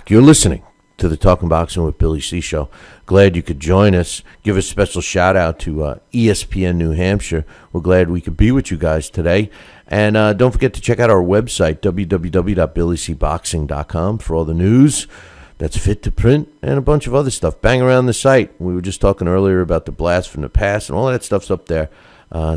back. You're listening to the Talkin' Boxing with Billy C show. Glad you could join us. Give a special shout out to ESPN New Hampshire. We're glad we could be with you guys today. And don't forget to check out our website, www.billycboxing.com, for all the news that's fit to print and a bunch of other stuff. Bang around the site. We were just talking earlier about the blast from the past, and all that stuff's up there.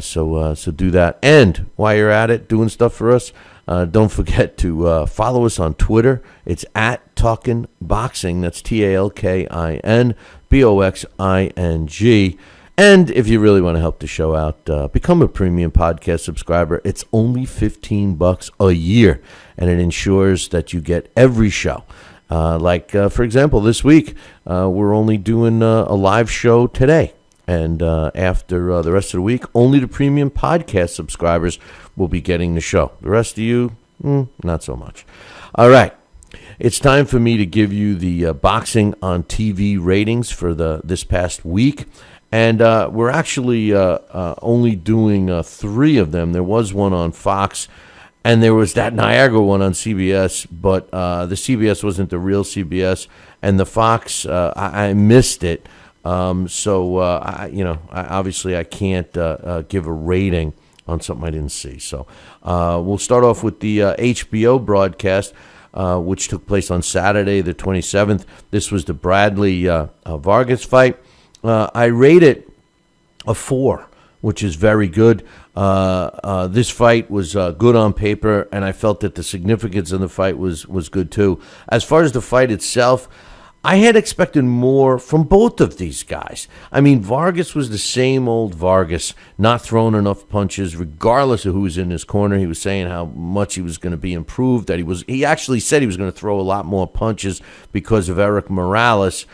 So do that. And while you're at it, doing stuff for us, don't forget to follow us on Twitter. It's at Talkin Boxing. That's TalkinBoxing. And if you really want to help the show out, become a premium podcast subscriber. It's only $15 a year, and it ensures that you get every show. For example, this week, we're only doing a live show today. And after the rest of the week, only the premium podcast subscribers will be getting the show. The rest of you, not so much. All right. It's time for me to give you the boxing on TV ratings for this past week. And we're actually only doing 3 of them. There was one on Fox, and there was that Niagara one on CBS, but the CBS wasn't the real CBS. And the Fox, I missed it. Obviously I can't give a rating on something I didn't see. So we'll start off with the HBO broadcast, which took place on Saturday, the 27th. This was the Bradley Vargas fight. I rate it a 4, which is very good. This fight was good on paper, and I felt that the significance of the fight was good too. As far as the fight itself, I had expected more from both of these guys. I mean, Vargas was the same old Vargas, not throwing enough punches, regardless of who was in his corner. He was saying how much he was going to be improved, that he actually said he was going to throw a lot more punches because of Eric Morales.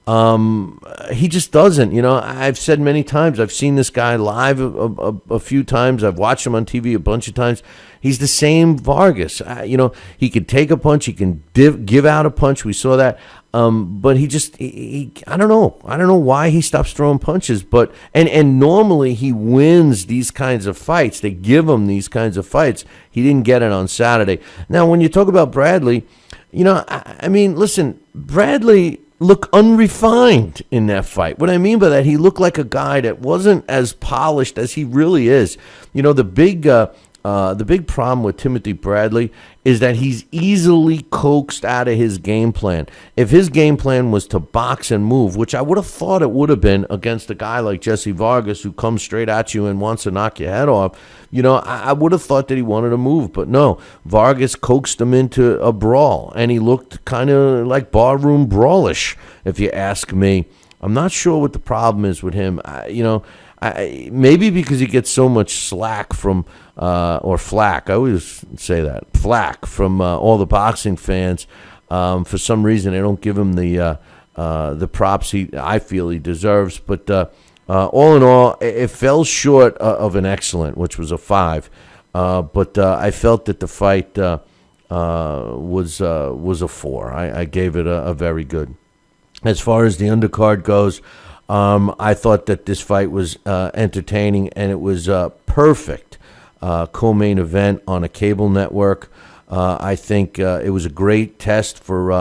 He just doesn't. I've said many times, I've seen this guy live a few times. I've watched him on TV a bunch of times. He's the same Vargas. He can take a punch. He can give out a punch. We saw that. But I don't know. I don't know why he stops throwing punches. But and normally he wins these kinds of fights. They give him these kinds of fights. He didn't get it on Saturday. Now, when you talk about Bradley, listen, Bradley looked unrefined in that fight. What I mean by that, he looked like a guy that wasn't as polished as he really is. The big problem with Timothy Bradley is that he's easily coaxed out of his game plan. If his game plan was to box and move, which I would have thought it would have been against a guy like Jesse Vargas, who comes straight at you and wants to knock your head off, I would have thought that he wanted to move. But no, Vargas coaxed him into a brawl, and he looked kind of like barroom brawlish, if you ask me. I'm not sure what the problem is with him. Maybe because he gets so much slack from, or flack, I always say that, flack from all the boxing fans. For some reason, they don't give him the props I feel he deserves. But all in all, it fell short of an excellent, which was a 5. But I felt that the fight was a 4. I gave it a very good. As far as the undercard goes, I thought that this fight was entertaining, and it was perfect co-main event on a cable network. I think it was a great test for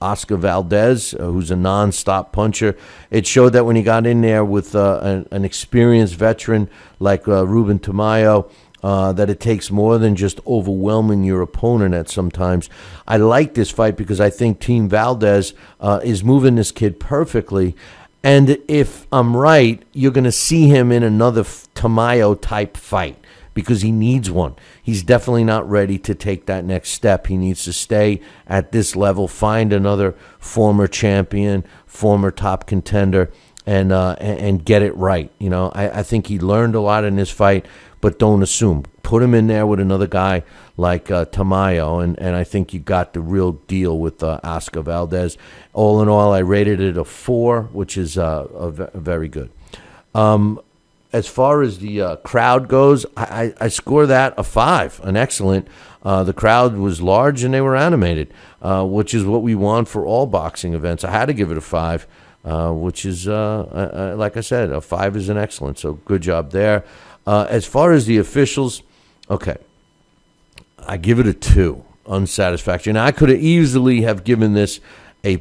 Oscar Valdez, who's a non-stop puncher. It showed that when he got in there with an experienced veteran like Ruben Tamayo, that it takes more than just overwhelming your opponent at sometimes. I like this fight because I think Team Valdez is moving this kid perfectly. And if I'm right, you're going to see him in another Tamayo-type fight because he needs one. He's definitely not ready to take that next step. He needs to stay at this level, find another former champion, former top contender, and get it right. I think he learned a lot in this fight, but don't assume. Put him in there with another guy like Tamayo, and I think you got the real deal with Oscar Valdez. All in all, I rated it a 4, which is very good. As far as the crowd goes, I score that a 5, an excellent. The crowd was large and they were animated, which is what we want for all boxing events. I had to give it a 5, which is, like I said, a 5 is an excellent. So good job there. As far as the officials, okay, I give it a 2, unsatisfactory. Now, I could have easily have given this a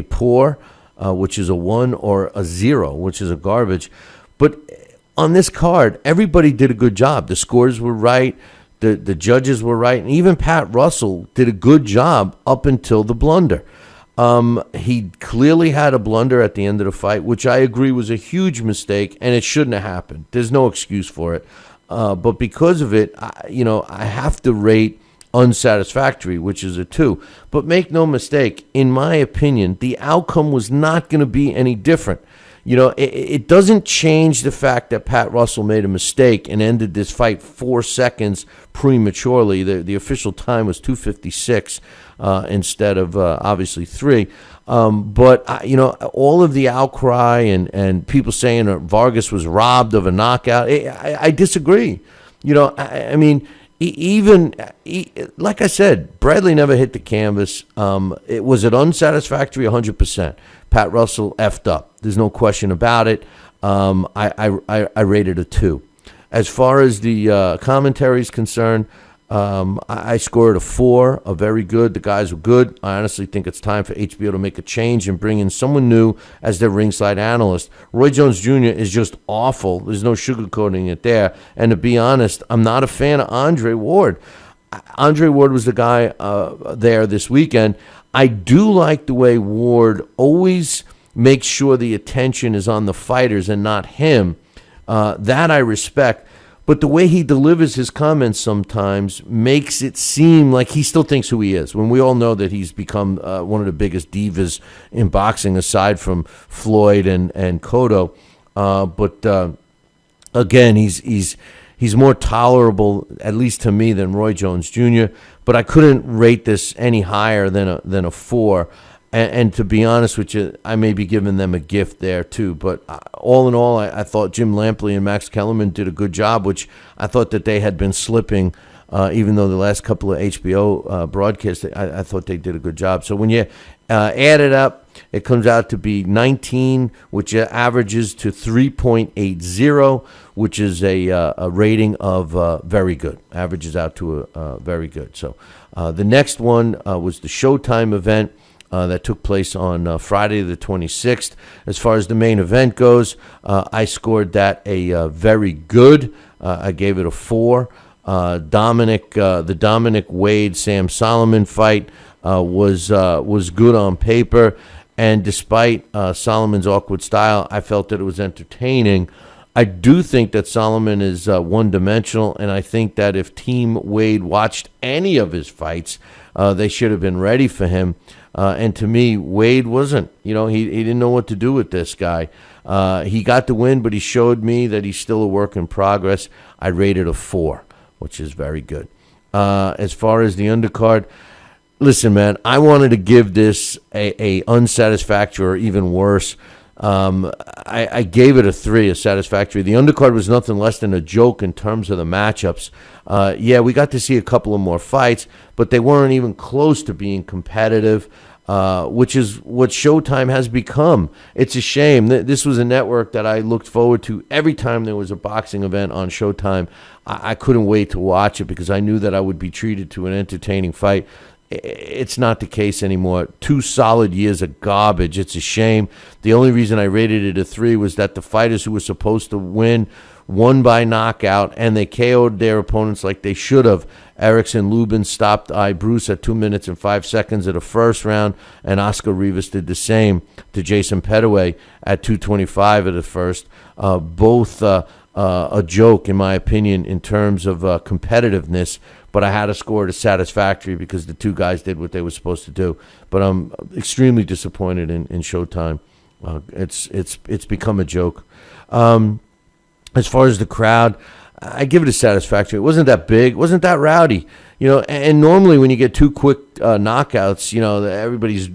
poor, which is a 1, or a 0, which is a garbage. But on this card, everybody did a good job. The scores were right. The judges were right. And even Pat Russell did a good job up until the blunder. He clearly had a blunder at the end of the fight, which I agree was a huge mistake, and it shouldn't have happened. There's no excuse for it. But because of it, I have to rate unsatisfactory, which is a 2. But make no mistake, in my opinion, the outcome was not going to be any different. It doesn't change the fact that Pat Russell made a mistake and ended this fight 4 seconds prematurely. The official time was 2:56 instead of obviously 3. But all of the outcry and people saying Vargas was robbed of a knockout, I disagree. I mean, even like I said, Bradley never hit the canvas. It was it unsatisfactory 100%. Pat Russell effed up. There's no question about it. I rated a 2. As far as the commentary is concerned, I scored a 4, a very good. The guys were good. I honestly think it's time for HBO to make a change and bring in someone new as their ringside analyst. Roy Jones Jr. is just awful. There's no sugarcoating it there. And to be honest, I'm not a fan of Andre Ward. Andre Ward was the guy there this weekend. I do like the way Ward always makes sure the attention is on the fighters and not him. That I respect. But the way he delivers his comments sometimes makes it seem like he still thinks who he is, when we all know that he's become one of the biggest divas in boxing, aside from Floyd and Cotto. But again, he's more tolerable, at least to me, than Roy Jones Jr. But I couldn't rate this any higher than a 4. And to be honest with you, I may be giving them a gift there too. But all in all, I thought Jim Lampley and Max Kellerman did a good job, which I thought that they had been slipping, even though the last couple of HBO broadcasts, I thought they did a good job. So when you add it up, it comes out to be 19, which averages to 3.80, which is a rating of very good. Averages out to a very good. So the next one was the Showtime event. That took place on Friday the 26th. As far as the main event goes, I scored that a very good. I gave it a 4. The Dominic Wade Sam Solomon fight was good on paper, and despite Solomon's awkward style, I felt that it was entertaining. I do think that Solomon is one-dimensional, and I think that if Team Wade watched any of his fights, they should have been ready for him. And to me, Wade wasn't. He didn't know what to do with this guy. He got the win, but he showed me that he's still a work in progress. I rated a 4, which is very good. As far as the undercard, listen, man, I wanted to give this a unsatisfactory or even worse. I gave it a 3, a satisfactory. The undercard was nothing less than a joke in terms of the matchups. We got to see a couple of more fights, but they weren't even close to being competitive, which is what Showtime has become. It's a shame. This was a network that I looked forward to every time there was a boxing event on Showtime. I couldn't wait to watch it because I knew that I would be treated to an entertaining fight. It's not the case anymore. 2 solid years of garbage. It's a shame. The only reason I rated it a 3 was that the fighters who were supposed to win won by knockout, and they KO'd their opponents like they should have. Erickson Lubin stopped Bruce at 2 minutes and 5 seconds of the first round, and Oscar Rivas did the same to Jason Petaway at 2:25 of the first. Both a joke, in my opinion, in terms of competitiveness. But I had to score it as satisfactory because the two guys did what they were supposed to do. But I'm extremely disappointed in Showtime. It's become a joke. As far as the crowd, I give it a satisfactory. It wasn't that big, wasn't that rowdy. And normally when you get 2 quick knockouts, everybody's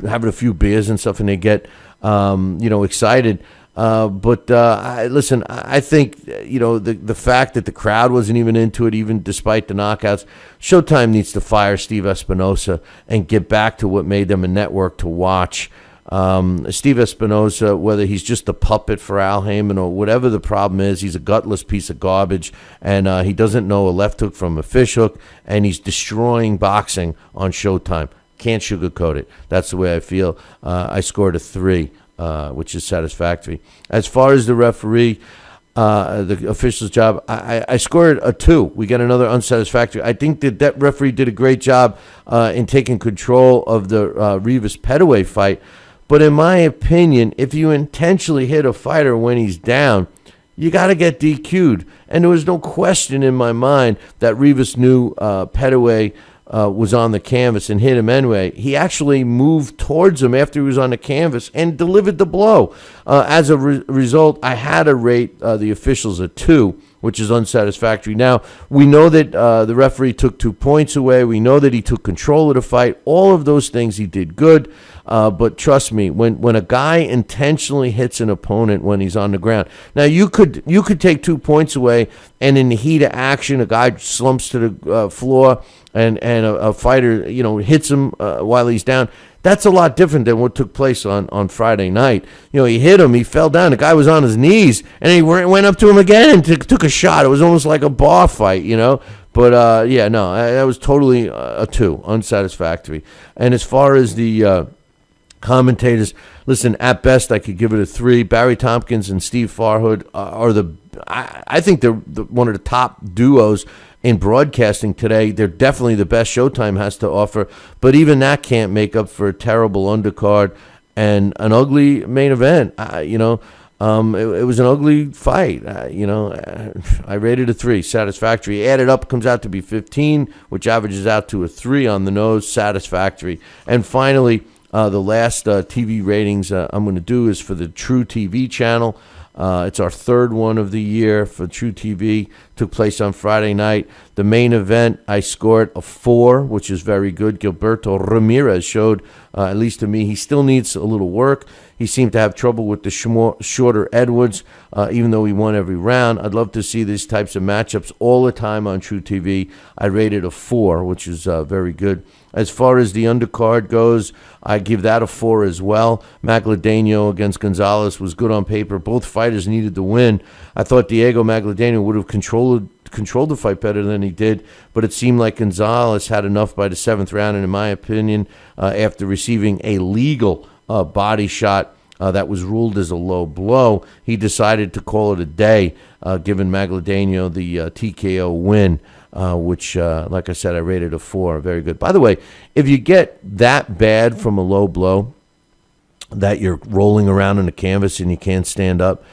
having a few beers and stuff, and they get excited. Listen, I think, the fact that the crowd wasn't even into it, even despite the knockouts, Showtime needs to fire Steve Espinosa and get back to what made them a network to watch. Steve Espinosa, whether he's just a puppet for Al Heyman or whatever the problem is, he's a gutless piece of garbage, and he doesn't know a left hook from a fish hook, and he's destroying boxing on Showtime. Can't sugarcoat it. That's the way I feel. I scored a 3, which is satisfactory. As far as the referee, the official's job, I scored a 2. We got another unsatisfactory. I think that referee did a great job in taking control of the Rivas-Petaway fight. But in my opinion, if you intentionally hit a fighter when he's down, you got to get DQ'd. And there was no question in my mind that Rivas knew Petaway was on the canvas and hit him anyway. He actually moved towards him after he was on the canvas and delivered the blow. As a result, I had to rate the officials a 2, which is unsatisfactory. Now, we know that the referee took 2 points away. We know that he took control of the fight. All of those things he did good. But trust me, when a guy intentionally hits an opponent when he's on the ground, now you could take 2 points away, and in the heat of action, a guy slumps to the floor, and a fighter hits him while he's down. That's a lot different than what took place on Friday night. He hit him, he fell down, the guy was on his knees, and he went up to him again and took a shot. It was almost like a bar fight, But that was totally a 2, unsatisfactory. And as far as the commentators, listen, at best I could give it a 3. Barry Tompkins and Steve Farhood are I think they're one of the top duos in broadcasting today. They're definitely the best Showtime has to offer, but even that can't make up for a terrible undercard and an ugly main event. It was an ugly fight. I rated a 3, satisfactory. Added up, comes out to be 15, which averages out to a 3 on the nose, satisfactory. And finally, the last TV ratings I'm going to do is for the True TV channel. It's our 3rd one of the year for True TV. Took place on Friday night. The main event, I scored a 4, which is very good. Gilberto Ramirez showed, at least to me, he still needs a little work. He seemed to have trouble with the shorter Edwards, even though he won every round. I'd love to see these types of matchups all the time on True TV. I rated a 4, which is very good. As far as the undercard goes, I give that a 4 as well. Magladeno against Gonzalez was good on paper. Both fighters needed to win. I thought Diego Magladeno would have controlled the fight better than he did, but it seemed like Gonzalez had enough by the 7th round, and in my opinion, after receiving a legal body shot that was ruled as a low blow, he decided to call it a day, giving Magladeno the TKO win. Which, like I said, I rated a 4. Very good. By the way, if you get that bad from a low blow, that you're rolling around on the canvas and you can't stand up,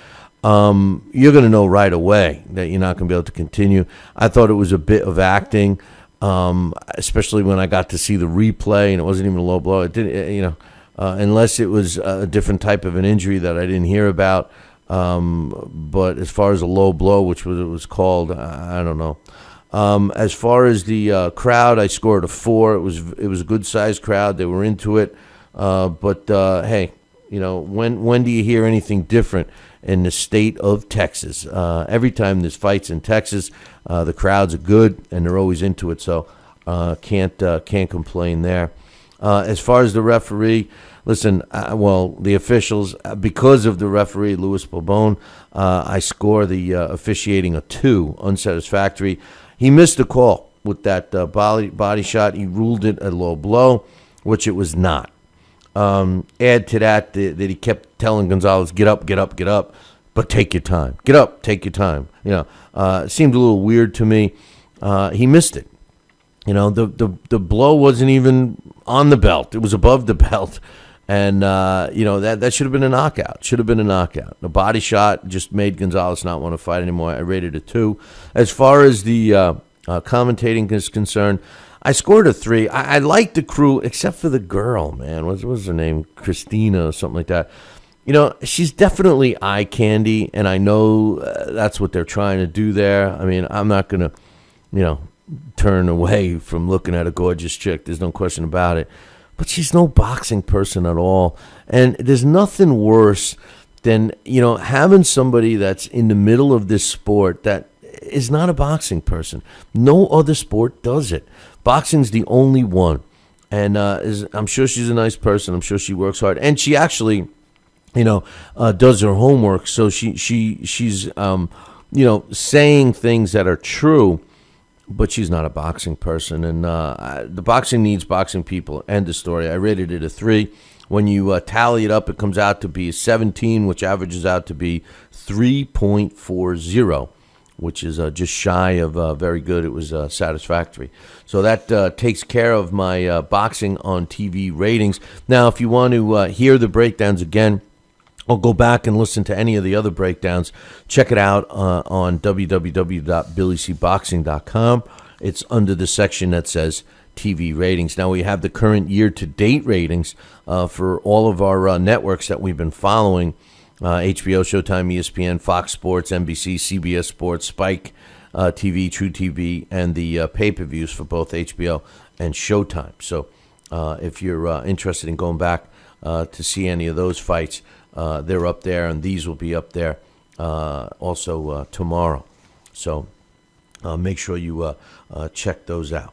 you're going to know right away that you're not going to be able to continue. I thought it was a bit of acting, especially when I got to see the replay and it wasn't even a low blow. It didn't, unless it was a different type of an injury that I didn't hear about. But as far as a low blow, which was called, I don't know. As far as the crowd, I scored a 4. It was a good sized crowd. They were into it. But hey, when do you hear anything different in the state of Texas? Every time there's fights in Texas, the crowds are good and they're always into it. So can't complain there. As far as the referee, listen, the officials, because of the referee, Louis Bobone, I score the officiating a 2, unsatisfactory. He missed a call with that body shot. He ruled it a low blow, which it was not. Add to that he kept telling Gonzalez, get up, but take your time. Get up, take your time. It seemed a little weird to me. He missed it. The blow wasn't even on the belt. It was above the belt. And, that should have been a knockout. The body shot just made Gonzalez not want to fight anymore. I rated a 2. As far as the commentating is concerned, I scored a 3. I liked the crew, except for the girl, man. What was her name? Christina or something like that. She's definitely eye candy, and I know that's what they're trying to do there. I mean, I'm not going to, turn away from looking at a gorgeous chick. There's no question about it. But she's no boxing person at all. And there's nothing worse than, having somebody that's in the middle of this sport that is not a boxing person. No other sport does it. Boxing's the only one. And I'm sure she's a nice person. I'm sure she works hard. And she actually, does her homework. So she's saying things that are true. but she's not a boxing person. And the boxing needs boxing people. End of story. I rated it a 3. When you tally it up, it comes out to be a 17, which averages out to be 3.40, which is just shy of very good. It was satisfactory. So that takes care of my boxing on TV ratings. Now, if you want to hear the breakdowns again, or go back and listen to any of the other breakdowns, check it out on www.billycboxing.com. It's under the section that says TV ratings. Now we have the current year-to-date ratings for all of our networks that we've been following: HBO, Showtime, ESPN, Fox Sports, NBC, CBS Sports, Spike TV, True TV, and the pay-per-views for both HBO and Showtime. So if you're interested in going back to see any of those fights, they're up there, and these will be up there also tomorrow. So make sure you check those out.